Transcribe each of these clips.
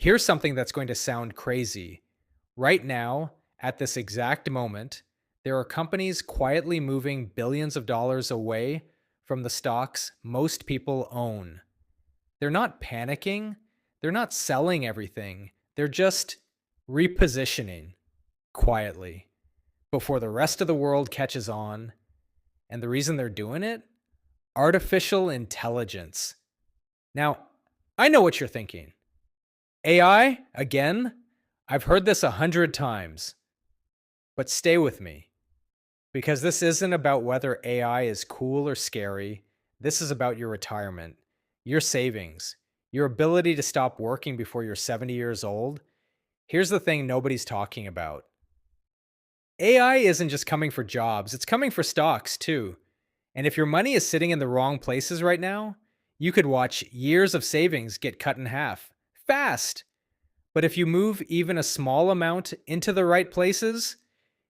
Here's something that's going to sound crazy. Right now, at this exact moment, there are companies quietly moving billions of dollars away from the stocks most people own. They're not panicking, they're not selling everything, they're just repositioning quietly before the rest of the world catches on. And the reason they're doing it? Artificial intelligence. Now, I know what you're thinking. AI, again? I've heard this 100 times, but stay with me because this isn't about whether AI is cool or scary. This is about your retirement, your savings, your ability to stop working before you're 70 years old. Here's the thing nobody's talking about. AI isn't just coming for jobs, it's coming for stocks too. And if your money is sitting in the wrong places right now, you could watch years of savings get cut in half fast. But if you move even a small amount into the right places,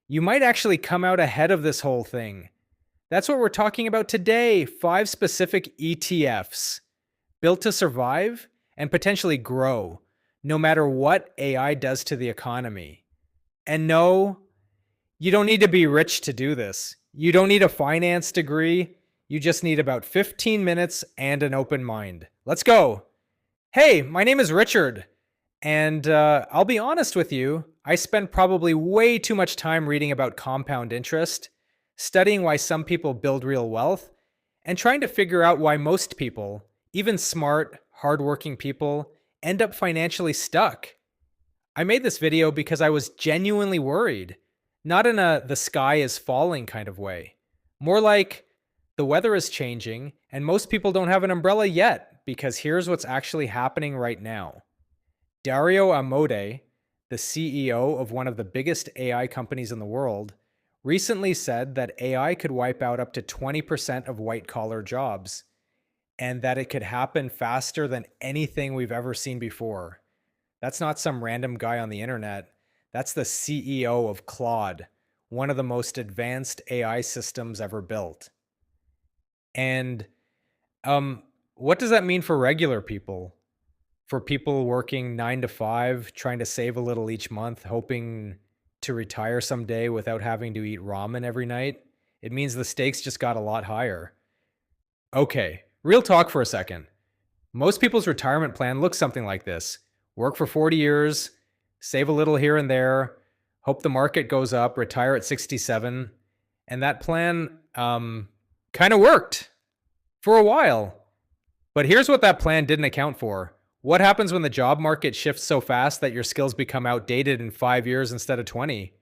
you might actually come out ahead of this whole thing. That's what we're talking about today. 5 specific ETFs built to survive and potentially grow, no matter what AI does to the economy. And no, you don't need to be rich to do this. You don't need a finance degree. You just need about 15 minutes and an open mind. Let's go. Hey, my name is Richard. And I'll be honest with you, I spend probably way too much time reading about compound interest, studying why some people build real wealth, and trying to figure out why most people, even smart, hardworking people, end up financially stuck. I made this video because I was genuinely worried, not in a the sky is falling kind of way. More like the weather is changing and most people don't have an umbrella yet, because here's what's actually happening right now. Dario Amodei, the CEO of one of the biggest AI companies in the world, recently said that AI could wipe out up to 20% of white-collar jobs, and that it could happen faster than anything we've ever seen before. That's not some random guy on the internet. That's the CEO of Claude, one of the most advanced AI systems ever built. And what does that mean for regular people? For people working 9 to 5, trying to save a little each month, hoping to retire someday without having to eat ramen every night? It means the stakes just got a lot higher. Okay, real talk for a second. Most people's retirement plan looks something like this. Work for 40 years, save a little here and there, hope the market goes up, retire at 67. And that plan kind of worked for a while. But here's what that plan didn't account for. What happens when the job market shifts so fast that your skills become outdated in 5 years instead of 20?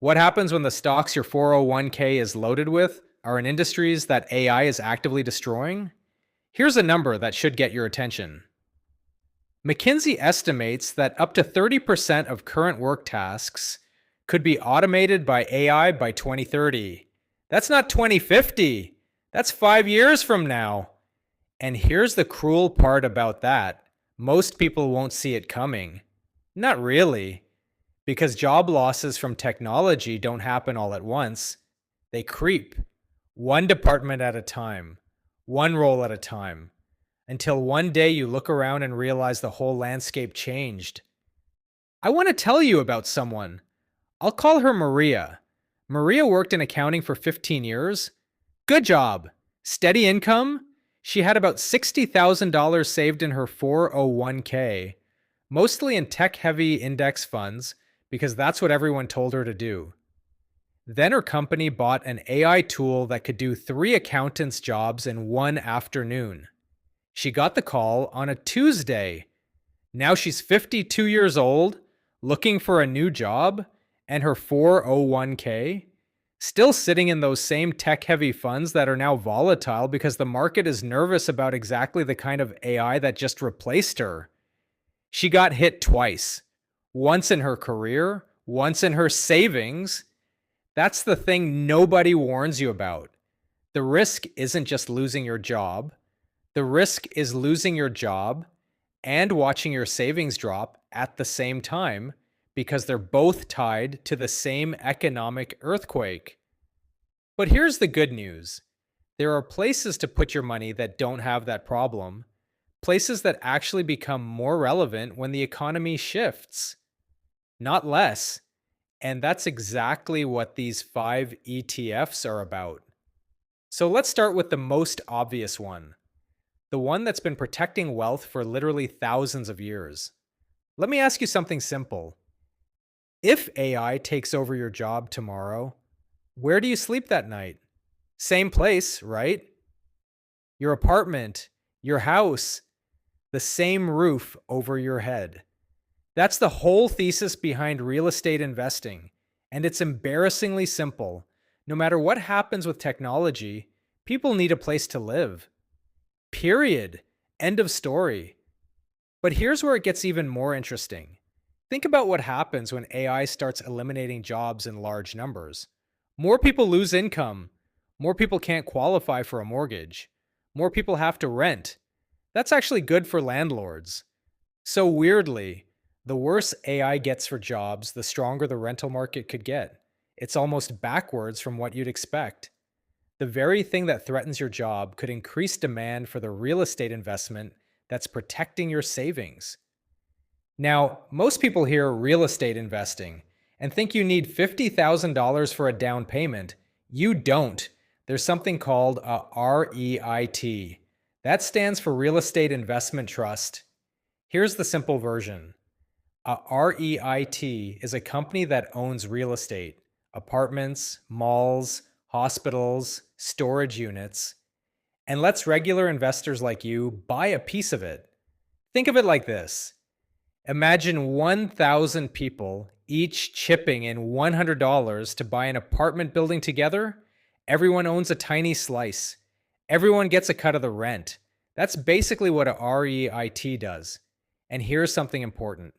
What happens when the stocks your 401k is loaded with are in industries that AI is actively destroying? Here's a number that should get your attention. McKinsey estimates that up to 30% of current work tasks could be automated by AI by 2030. That's not 2050. That's 5 years from now. And here's the cruel part about that. Most people won't see it coming. Not really, because job losses from technology don't happen all at once. They creep, one department at a time, one role at a time, until one day you look around and realize the whole landscape changed. I want to tell you about someone. I'll call her Maria. Maria worked in accounting for 15 years. Good job. Steady income. She had about $60,000 saved in her 401k, mostly in tech-heavy index funds, because that's what everyone told her to do. Then her company bought an AI tool that could do 3 accountants' jobs in one afternoon. She got the call on a Tuesday. Now she's 52 years old, looking for a new job, and her 401k still sitting in those same tech-heavy funds that are now volatile because the market is nervous about exactly the kind of AI that just replaced her. She got hit twice. Once in her career, once in her savings. That's the thing nobody warns you about. The risk isn't just losing your job. The risk is losing your job and watching your savings drop at the same time, because they're both tied to the same economic earthquake. But here's the good news. There are places to put your money that don't have that problem, Places that actually become more relevant when the economy shifts, not less. And that's exactly what these 5 ETFs are about. So let's start with the most obvious one, the one that's been protecting wealth for literally thousands of years. Let me ask you something simple. If AI takes over your job tomorrow, where do you sleep that night? Same place, right? Your apartment, your house, the same roof over your head. That's the whole thesis behind real estate investing. And it's embarrassingly simple. No matter what happens with technology, people need a place to live. Period. End of story. But here's where it gets even more interesting. Think about what happens when AI starts eliminating jobs in large numbers. More people lose income. More people can't qualify for a mortgage. More people have to rent. That's actually good for landlords. So weirdly, the worse AI gets for jobs, the stronger the rental market could get. It's almost backwards from what you'd expect. The very thing that threatens your job could increase demand for the real estate investment that's protecting your savings. Now, most people hear real estate investing and think you need $50,000 for a down payment. You don't. There's something called a REIT. That stands for Real Estate Investment Trust. Here's the simple version. A REIT is a company that owns real estate, apartments, malls, hospitals, storage units, and lets regular investors like you buy a piece of it. Think of it like this. Imagine 1,000 people each chipping in $100 to buy an apartment building together. Everyone owns a tiny slice. Everyone gets a cut of the rent. That's basically what a REIT does. And here's something important.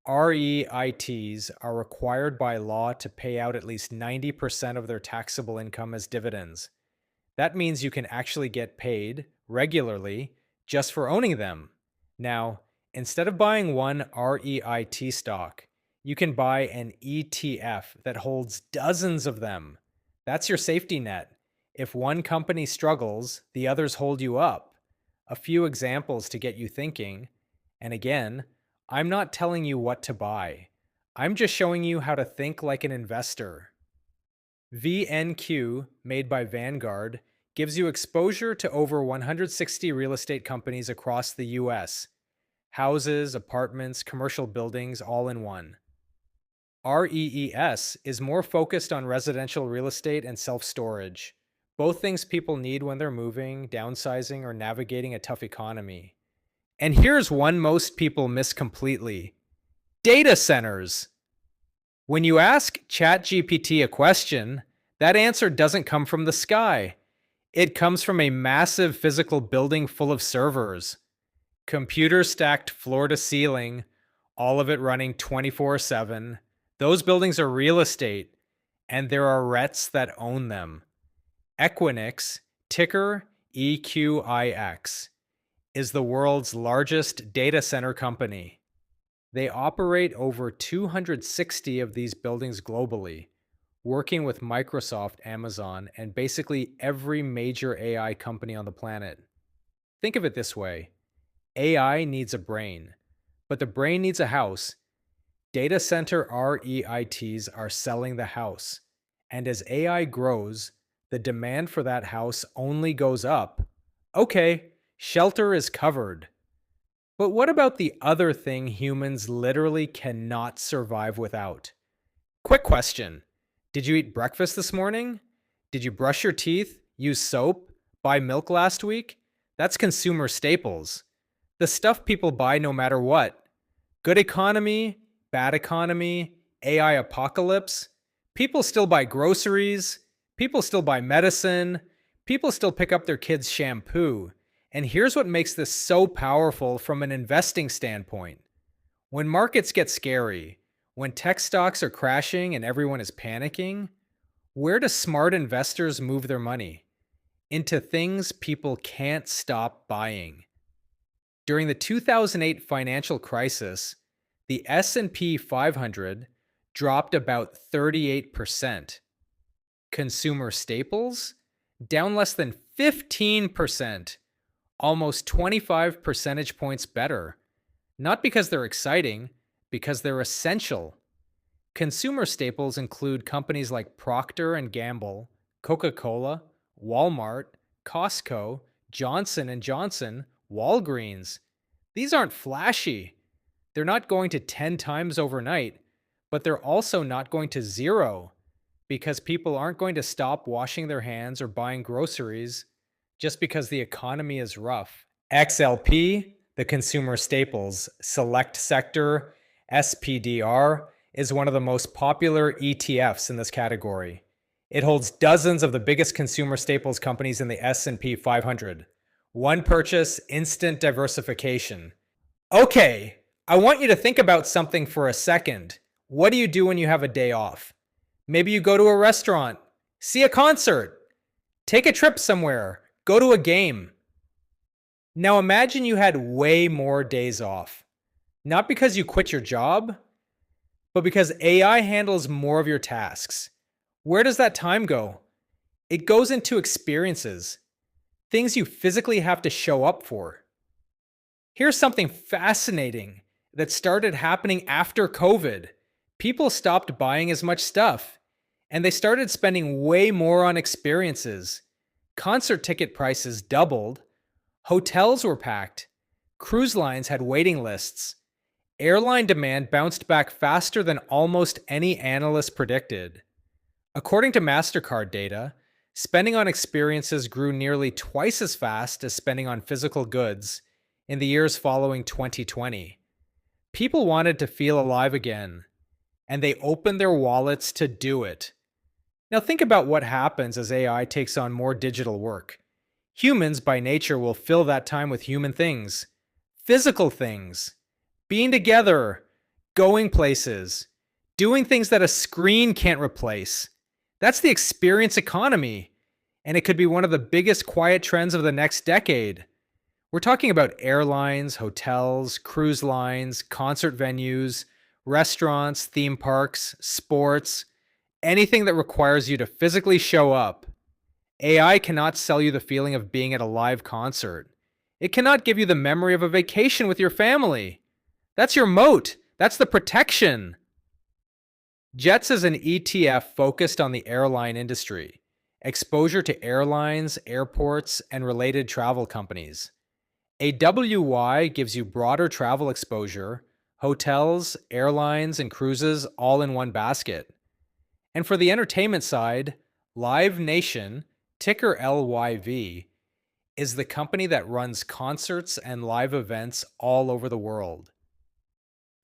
REITs are required by law to pay out at least 90% of their taxable income as dividends. That means you can actually get paid regularly just for owning them. Now, instead of buying one REIT stock, you can buy an ETF that holds dozens of them. That's your safety net. If one company struggles, the others hold you up. A few examples to get you thinking. And again, I'm not telling you what to buy. I'm just showing you how to think like an investor. VNQ, made by Vanguard, gives you exposure to over 160 real estate companies across the US. Houses, apartments, commercial buildings, all in one. REES is more focused on residential real estate and self-storage, both things people need when they're moving, downsizing, or navigating a tough economy. And here's one most people miss completely. Data centers. When you ask ChatGPT a question, that answer doesn't come from the sky. It comes from a massive physical building full of servers. Computers stacked floor to ceiling, all of it running 24/7. Those buildings are real estate, and there are REITs that own them. Equinix, ticker EQIX, is the world's largest data center company. They operate over 260 of these buildings globally, working with Microsoft, Amazon, and basically every major AI company on the planet. Think of it this way. AI needs a brain, but the brain needs a house. Data center REITs are selling the house. And as AI grows, the demand for that house only goes up. Okay, shelter is covered. But what about the other thing humans literally cannot survive without? Quick question. Did you eat breakfast this morning? Did you brush your teeth, use soap, buy milk last week? That's consumer staples. The stuff people buy no matter what. Good economy, bad economy, AI apocalypse. People still buy groceries. People still buy medicine. People still pick up their kids' shampoo. And here's what makes this so powerful from an investing standpoint. When markets get scary, when tech stocks are crashing and everyone is panicking, where do smart investors move their money? Into things people can't stop buying. During the 2008 financial crisis, the S&P 500 dropped about 38%. Consumer staples down less than 15%. almost 25 percentage points better. Not because they're exciting, because they're essential. Consumer staples include companies like Procter and Gamble, Coca-Cola, Walmart, Costco, Johnson and Johnson, Walgreens. These aren't flashy. They're not going to 10 times overnight, but they're also not going to zero because people aren't going to stop washing their hands or buying groceries just because the economy is rough. XLP, the consumer staples select sector, SPDR, is one of the most popular ETFs in this category. It holds dozens of the biggest consumer staples companies in the S&P 500. One purchase, instant diversification. Okay, I want you to think about something for a second. What do you do when you have a day off? Maybe you go to a restaurant, see a concert, take a trip somewhere, go to a game. Now imagine you had way more days off. Not because you quit your job, but because AI handles more of your tasks. Where does that time go? It goes into experiences, things you physically have to show up for. Here's something fascinating that started happening after COVID. People stopped buying as much stuff, and they started spending way more on experiences. Concert ticket prices doubled, hotels were packed, cruise lines had waiting lists, airline demand bounced back faster than almost any analyst predicted. According to MasterCard data, spending on experiences grew nearly twice as fast as spending on physical goods in the years following 2020. People wanted to feel alive again, and they opened their wallets to do it. Now think about what happens as AI takes on more digital work. Humans, by nature, will fill that time with human things, physical things, being together, going places, doing things that a screen can't replace. That's the experience economy, and it could be one of the biggest quiet trends of the next decade. We're talking about airlines, hotels, cruise lines, concert venues, restaurants, theme parks, sports, anything that requires you to physically show up. AI cannot sell you the feeling of being at a live concert. It cannot give you the memory of a vacation with your family. That's your moat. That's the protection. JETS is an ETF focused on the airline industry, exposure to airlines, airports, and related travel companies. AWY gives you broader travel exposure, hotels, airlines, and cruises all in one basket. And for the entertainment side, Live Nation, ticker LYV, is the company that runs concerts and live events all over the world.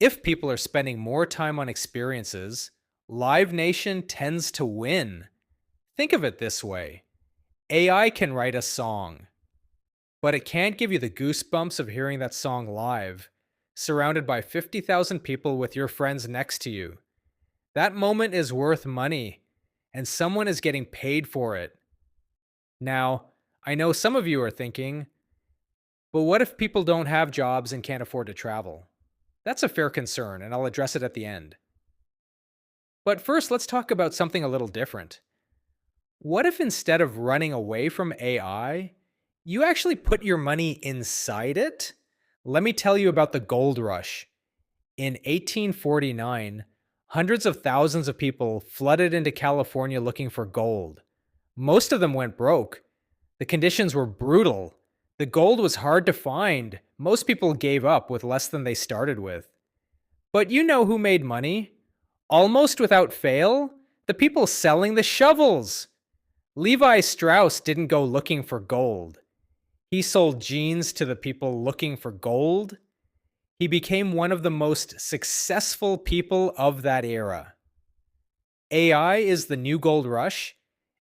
If people are spending more time on experiences, Live Nation tends to win. Think of it this way. AI can write a song, but it can't give you the goosebumps of hearing that song live, surrounded by 50,000 people with your friends next to you. That moment is worth money, and someone is getting paid for it. Now, I know some of you are thinking, but what if people don't have jobs and can't afford to travel? That's a fair concern, and I'll address it at the end. But first, let's talk about something a little different. What if instead of running away from AI, you actually put your money inside it? Let me tell you about the gold rush. In 1849, hundreds of thousands of people flooded into California looking for gold. Most of them went broke. The conditions were brutal. The gold was hard to find. Most people gave up with less than they started with. But you know who made money? Almost without fail? The people selling the shovels. Levi Strauss didn't go looking for gold. He sold jeans to the people looking for gold. He became one of the most successful people of that era. AI is the new gold rush.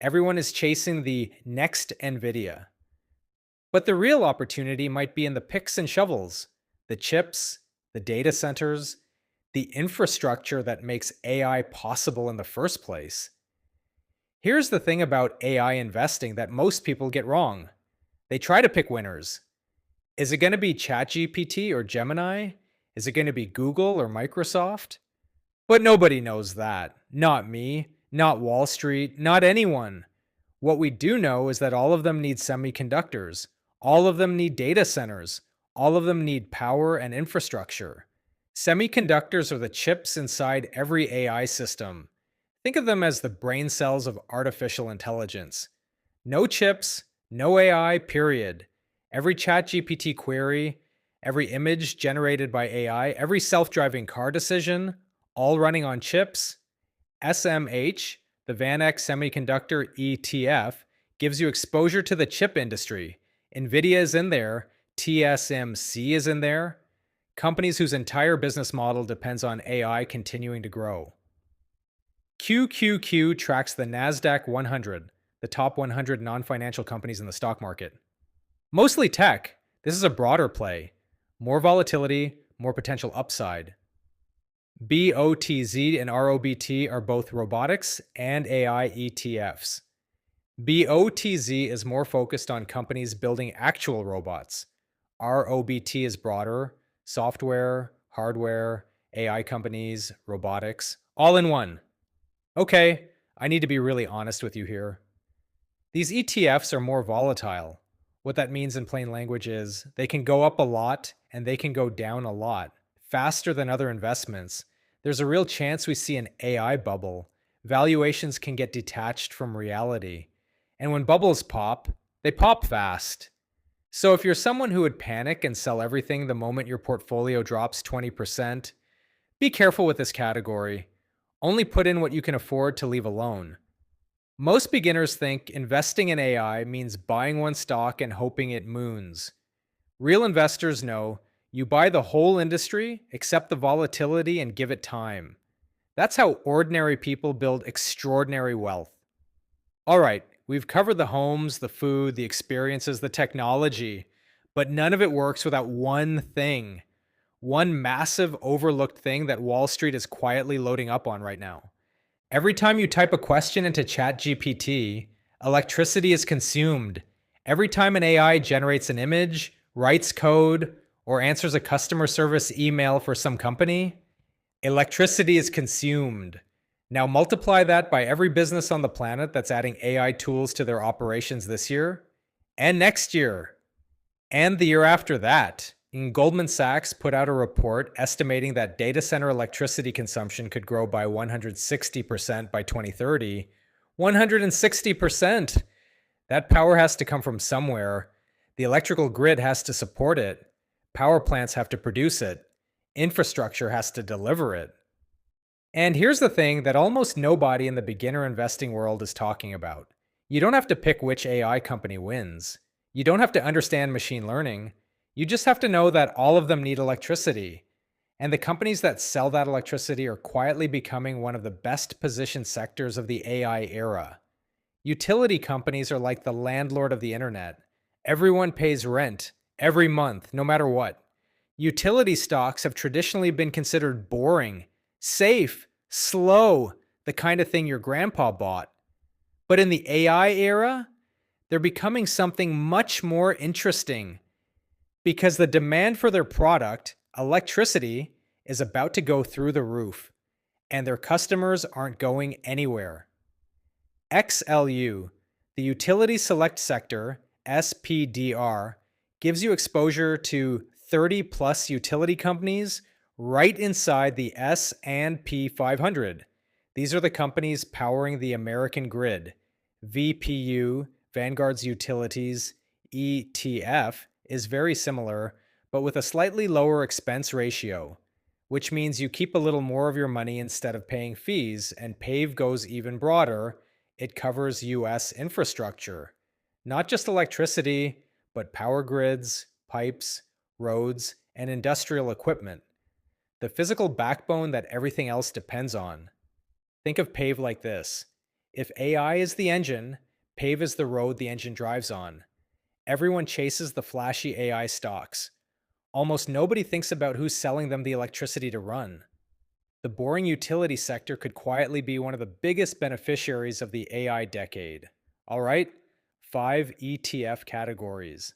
Everyone is chasing the next NVIDIA. But the real opportunity might be in the picks and shovels, the chips, the data centers, the infrastructure that makes AI possible in the first place. Here's the thing about AI investing that most people get wrong. They try to pick winners. Is it going to be ChatGPT or Gemini? Is it going to be Google or Microsoft? But nobody knows that. Not me, not Wall Street, not anyone. What we do know is that all of them need semiconductors. All of them need data centers. All of them need power and infrastructure. Semiconductors are the chips inside every AI system. Think of them as the brain cells of artificial intelligence. No chips, no AI, period. Every ChatGPT query, every image generated by AI, every self driving car decision, all running on chips. SMH, the VanEck Semiconductor ETF, gives you exposure to the chip industry. NVIDIA is in there, TSMC is in there. Companies whose entire business model depends on AI continuing to grow. QQQ tracks the NASDAQ 100, the top 100 non financial companies in the stock market. Mostly tech. This is a broader play. More volatility, more potential upside. BOTZ and ROBT are both robotics and AI ETFs. BOTZ is more focused on companies building actual robots. ROBT is broader, software, hardware, AI companies, robotics, all in one. Okay, I need to be really honest with you here. These ETFs are more volatile. What that means in plain language is they can go up a lot and they can go down a lot, faster than other investments. There's a real chance we see an AI bubble. Valuations can get detached from reality. And when bubbles pop, they pop fast. So if you're someone who would panic and sell everything the moment your portfolio drops 20%, be careful with this category. Only put in what you can afford to leave alone. Most beginners think investing in AI means buying one stock and hoping it moons. Real investors know you buy the whole industry, accept the volatility, and give it time. That's how ordinary people build extraordinary wealth. All right, we've covered the homes, the food, the experiences, the technology, but none of it works without one thing. One massive overlooked thing that Wall Street is quietly loading up on right now. Every time you type a question into ChatGPT, electricity is consumed. Every time an AI generates an image, writes code, or answers a customer service email for some company, electricity is consumed. Now multiply that by every business on the planet that's adding AI tools to their operations this year, and next year, and the year after that. And Goldman Sachs put out a report estimating that data center electricity consumption could grow by 160% by 2030. 160%! That power has to come from somewhere. The electrical grid has to support it. Power plants have to produce it. Infrastructure has to deliver it. And here's the thing that almost nobody in the beginner investing world is talking about. You don't have to pick which AI company wins. You don't have to understand machine learning. You just have to know that all of them need electricity. And the companies that sell that electricity are quietly becoming one of the best positioned sectors of the AI era. Utility companies are like the landlord of the internet. Everyone pays rent every month, no matter what. Utility stocks have traditionally been considered boring, safe, slow, the kind of thing your grandpa bought. But in the AI era, they're becoming something much more interesting because the demand for their product, electricity, is about to go through the roof, and their customers aren't going anywhere. XLU, the Utility Select Sector, SPDR, gives you exposure to 30 plus utility companies right inside the S&P 500. These are the companies powering the American grid. VPU, Vanguard's Utilities, ETF, is very similar, but with a slightly lower expense ratio, which means you keep a little more of your money instead of paying fees, and PAVE goes even broader. It covers US infrastructure, not just electricity, but power grids, pipes, roads, and industrial equipment, the physical backbone that everything else depends on. Think of PAVE like this. If AI is the engine, PAVE is the road the engine drives on. Everyone chases the flashy AI stocks. Almost nobody thinks about who's selling them the electricity to run. The boring utility sector could quietly be one of the biggest beneficiaries of the AI decade. All right, 5 ETF categories.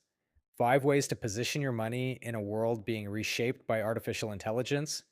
5 ways to position your money in a world being reshaped by artificial intelligence.